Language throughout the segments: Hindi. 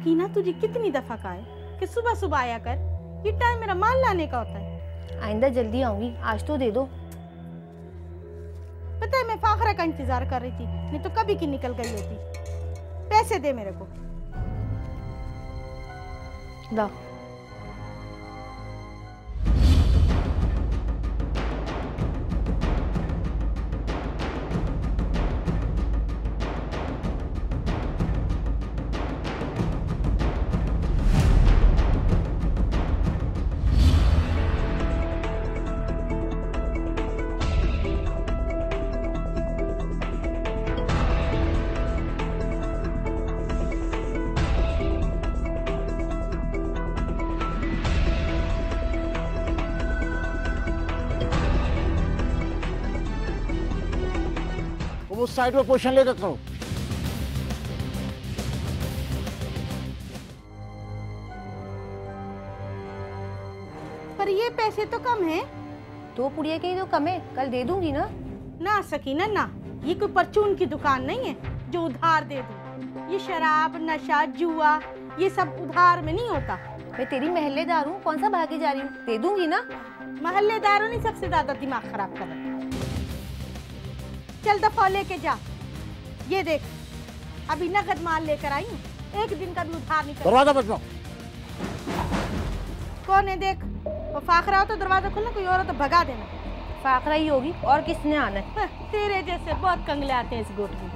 सकीना तुझे कितनी दफा कहा है कि सुबह सुबह आया कर, ये टाइम मेरा माल लाने का होता है। आइंदा जल्दी आऊंगी, आज तो दे दो। पता है मैं फाखरा का इंतजार कर रही थी, नहीं तो कभी की निकल गई होती। पैसे दे मेरे को। ला। उस साइड में पोजीशन लेकर करो। पर ये पैसे तो कम है। 2 पुड़िया के ही तो कम है, कल दे दूंगी ना। ना सकीना ना, ये कोई परचून की दुकान नहीं है जो उधार दे दूं। ये शराब, नशा, जुआ, ये सब उधार में नहीं होता। मैं तेरी महल्लेदार हूँ, कौन सा भागे जा रही हूँ, दे दूंगी ना। महल्लेदारों ने सबसे ज्यादा दिमाग खराब कर रखा। चल दफा लेके जा। ये देख अभी नगद माल लेकर आई हूँ, एक दिन का भी उधार नहीं कर। दरवाजा बंद करो। कौन है देख, वो फाखरा हो तो दरवाजा खोलना, कोई और हो तो भगा देना। फाखरा ही होगी, और किसने आना है। तेरे जैसे बहुत कंगले आते हैं इस गोट में।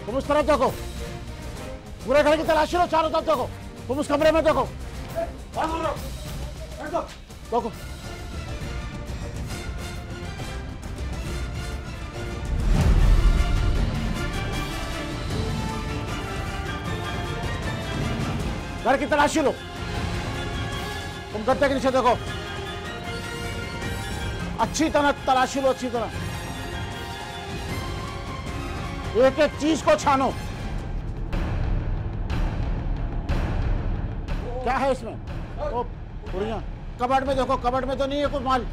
तुम उस तरफ देखो, पूरे घर की तलाशी लो, चारों तरफ देखो। तुम उस कमरे में देखो, देखो। घर की तलाशी लो। तुम गद्दे के नीचे देखो, अच्छी तरह तलाशी लो, अच्छी तरह। एक एक चीज को छानो। क्या है इसमें? ओ पुड़िया, कबर्ड में देखो, कबर्ड में तो नहीं है कुछ माल।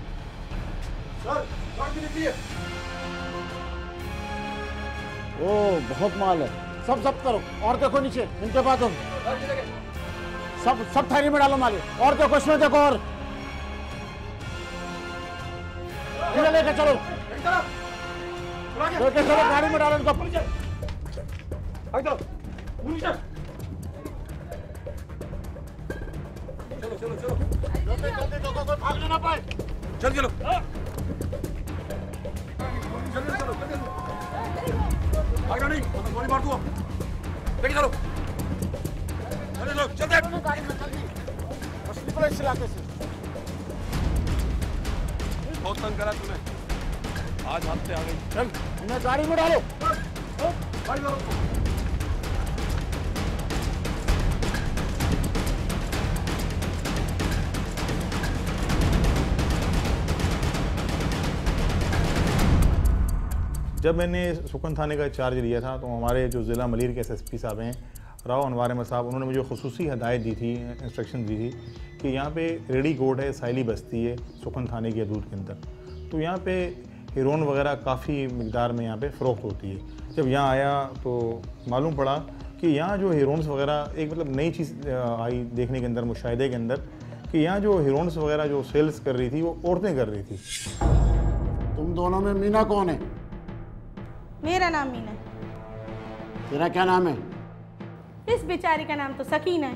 ओ बहुत माल है। सब करो, और देखो नीचे, इनके पास हो। सब थैली में डालो माल, और देखो इसमें देखो, और लेके चलो, लेके चलो, गाड़ी में डालो इनको। चलो, जल्दी देखो कोई भागने ना पाए। चलो भागना नहीं, गोली मार दूंगा। लेके चलो, चलते असली पर इस इलाके से। बहुत तंग करा तूने, आज हाथ से आ गई। चल उन्हें गाड़ी में डालो। जब मैंने सुकन थाने का चार्ज लिया था तो हमारे जो ज़िला मलीर के SSP साहब हैं, राव अनवार अहमद साहब, उन्होंने मुझे खुसूसी हदायत दी थी, इंस्ट्रक्शन दी थी कि यहाँ पे रेडी कोर्ट है, साइली बस्ती है सुकन थाने की हदूद के अंदर। तो यहाँ पे हेरोइन वगैरह काफ़ी मिकदार में यहाँ पे फ़रोख्त होती है। जब यहाँ आया तो मालूम पड़ा कि यहाँ जो हेरोइन्स वगैरह, एक मतलब नई चीज़ आई देखने के अंदर, मुशाहिदे के अंदर, कि यहाँ जो हेरोइन्स वगैरह जो सेल्स कर रही थी वो औरतें कर रही थी। तुम दोनों में मीना कौन है? मेरा नाम मीना है। तेरा क्या नाम है? इस बेचारी का नाम तो सकीना है।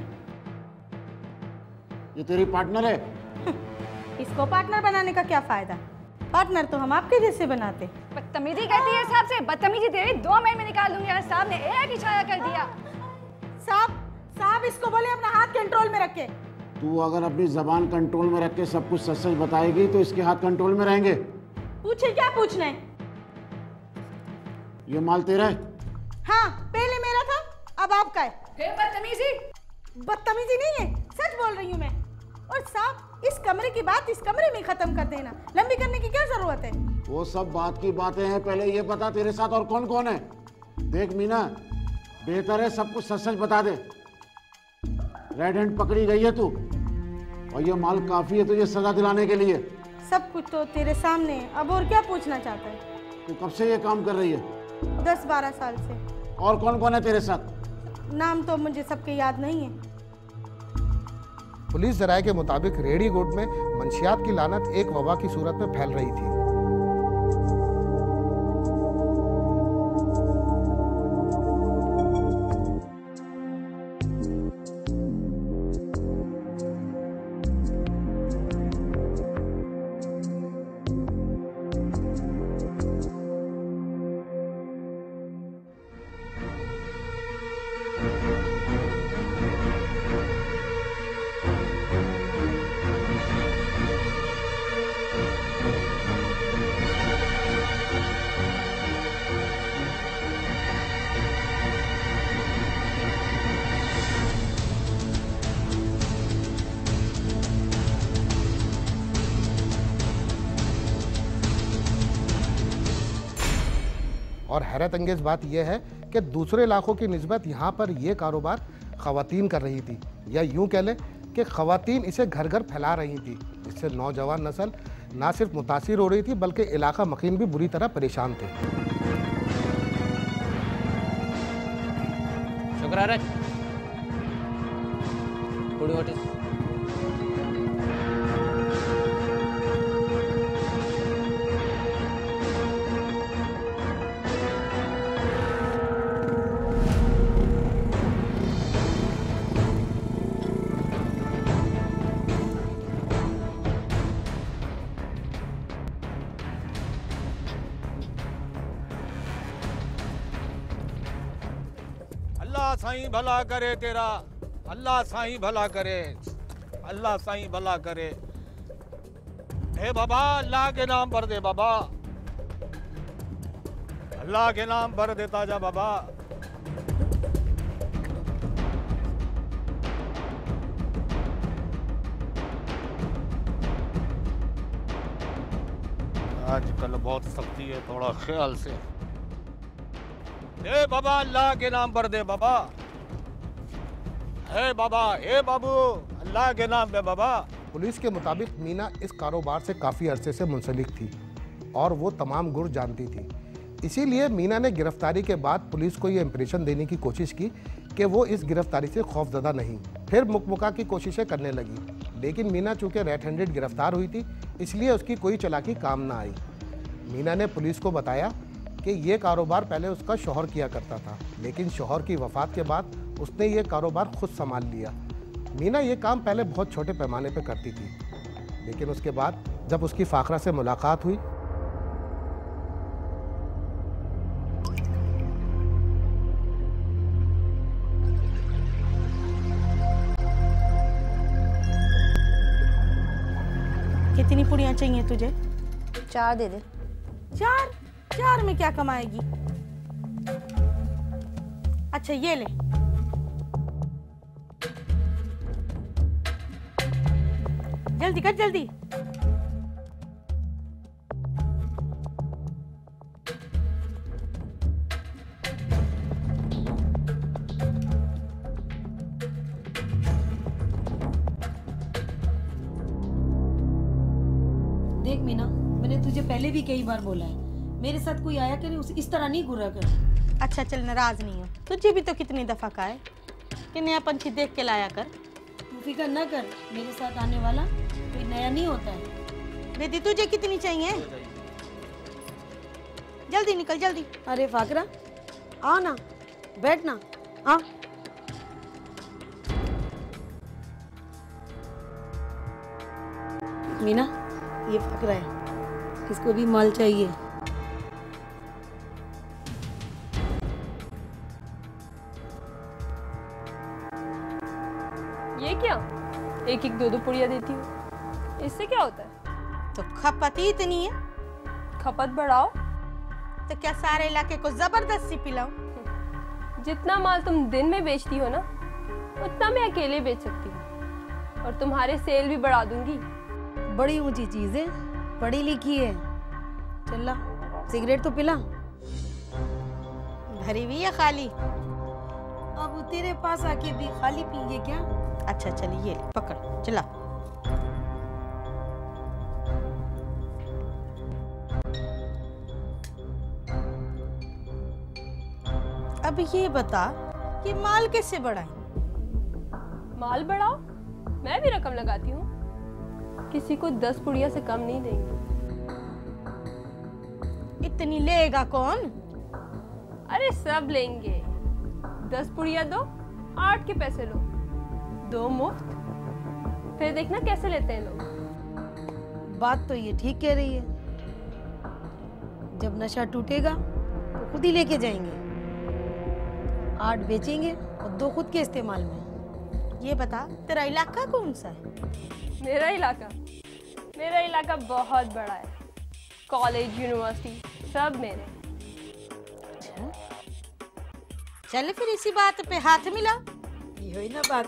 ये तेरी पार्टनर है? इसको पार्टनर बनाने का क्या फायदा? पार्टनर तो हम आपके जैसे बनाते। बदतमीजी करती है साहब से, बदतमीजी तेरी 2 महीने में निकाल दूंगी। साहब ने एक इशारा कर दिया। साहब इसको बोले अपना हाथ कंट्रोल में रखे। तू अगर अपनी जबान कंट्रोल में रख के सब कुछ सच सच बताएगी तो इसके हाथ कंट्रोल में रहेंगे। पूछे क्या पूछना है? ये माल तेरा है? हाँ, पहले मेरा था, अब आपका है। बदतमीजी नहीं है, सच बोल रही हूँ मैं। और साहब इस कमरे की बात इस कमरे में खत्म कर देना, लंबी करने की क्या जरूरत है? वो सब बात की बातें हैं, पहले ये बता तेरे साथ और कौन कौन है। देख मीना, बेहतर है सब कुछ सच सच बता दे। रेड हैंड पकड़ी गई है तू, और ये माल काफी है तुझे सजा दिलाने के लिए। सब कुछ तो तेरे सामने है, अब और क्या पूछना चाहता है? तू कब से ये काम कर रही है? 10-12 साल से। और कौन कौन है तेरे साथ? नाम तो मुझे सबके याद नहीं है। पुलिस जराये के मुताबिक रेडी गोट में मंशियात की लानत एक वबा की सूरत में फैल रही थी। और हैरत अंगेज बात यह है कि दूसरे इलाकों की निस्बत यहाँ पर यह कारोबार ख़वातीन कर रही थी, या यूँ कह लें कि ख़वातीन इसे घर घर फैला रही थी, जिससे नौजवान नस्ल ना सिर्फ मुतासिर हो रही थी बल्कि इलाका मकीन भी बुरी तरह परेशान थे। शुक्रान अल्लाह साईं भला करे तेरा, अल्लाह साईं भला करे, अल्लाह साईं भला करे। हे बाबा अल्लाह के नाम पर दे बाबा, अल्लाह के नाम पर देता जा बाबा। आजकल बहुत सख्ती है, थोड़ा ख्याल से। हे बाबा अल्लाह के नाम पर दे बाबा, हे बाबा, हे बाबू अल्लाह के नाम पे बाबा। पुलिस के मुताबिक मीना इस कारोबार से काफ़ी अरसे से मुंसलिक थी और वो तमाम गुर जानती थी। इसीलिए मीना ने गिरफ्तारी के बाद पुलिस को ये इंप्रेशन देने की कोशिश की कि वो इस गिरफ्तारी से खौफजदा नहीं, फिर मुकमुका की कोशिशें करने लगी। लेकिन मीना चूँकि रेड हैंडेड गिरफ्तार हुई थी, इसलिए उसकी कोई चालाकी काम ना आई। मीना ने पुलिस को बताया कि ये कारोबार पहले उसका शौहर किया करता था, लेकिन शौहर की वफ़ात के बाद उसने ये कारोबार खुद संभाल लिया। मीना ये काम पहले बहुत छोटे पैमाने पे करती थी, लेकिन उसके बाद जब उसकी फाखरा से मुलाकात हुई कितनी पुड़ियाँ चाहिए तुझे? 4 दे दे। 4 में क्या कमाएगी? अच्छा ये ले। जल्दी कर जल्दी। देख मीना, मैंने तुझे पहले भी कई बार बोला है, मेरे साथ कोई आया करे उसे इस तरह नहीं घुरा कर। अच्छा चल नाराज नहीं हो, तुझे भी तो कितनी दफा कहा है कि नया पंछी देख के लाया कर। तू फिक्र न कर, मेरे साथ आने वाला कोई नया नहीं होता है। बेटी तुझे कितनी चाहिए? जल्दी निकल जल्दी। अरे फाकरा आ ना, बैठ ना, आ। मीना ये फाकरा है, इसको भी माल चाहिए। ये क्या? 1-1 2-2 पुड़िया देती हूँ, इससे क्या होता है? तो खपत ही इतनी है, खपत बढ़ाओ। तो क्या सारे इलाके को जबरदस्ती पिलाऊं? जितना माल तुम दिन में बेचती हो ना, उतना मैं अकेले बेच सकती हूँ, और तुम्हारे सेल भी बढ़ा दूंगी। बड़ी ऊंची चीज है, पढ़ी लिखी है। चल सिगरेट तो पिला। भरी हुई है खाली? अब तेरे पास आके भी खाली पीएंगे क्या? अच्छा चलिए ये ले, पकड़ चला। अब ये बता कि माल कैसे बढ़ाएं? माल बढ़ाओ, मैं भी रकम लगाती हूँ। किसी को 10 पुड़िया से कम नहीं देंगे। इतनी लेगा कौन? अरे सब लेंगे। 10 पुड़िया दो, 8 के पैसे लो, 2 मुफ्त। फिर देखना कैसे लेते हैं लोग। बात तो ये ठीक कह रही है। जब नशा टूटेगा तो खुद ही लेके जाएंगे, 8 बेचेंगे और 2 खुद के इस्तेमाल में। ये बता तेरा इलाका कौन सा है? मेरा इलाका बहुत बड़ा है। कॉलेज, यूनिवर्सिटी सब मेरे। चल फिर इसी बात पे हाथ मिला। ये हुई ना बात।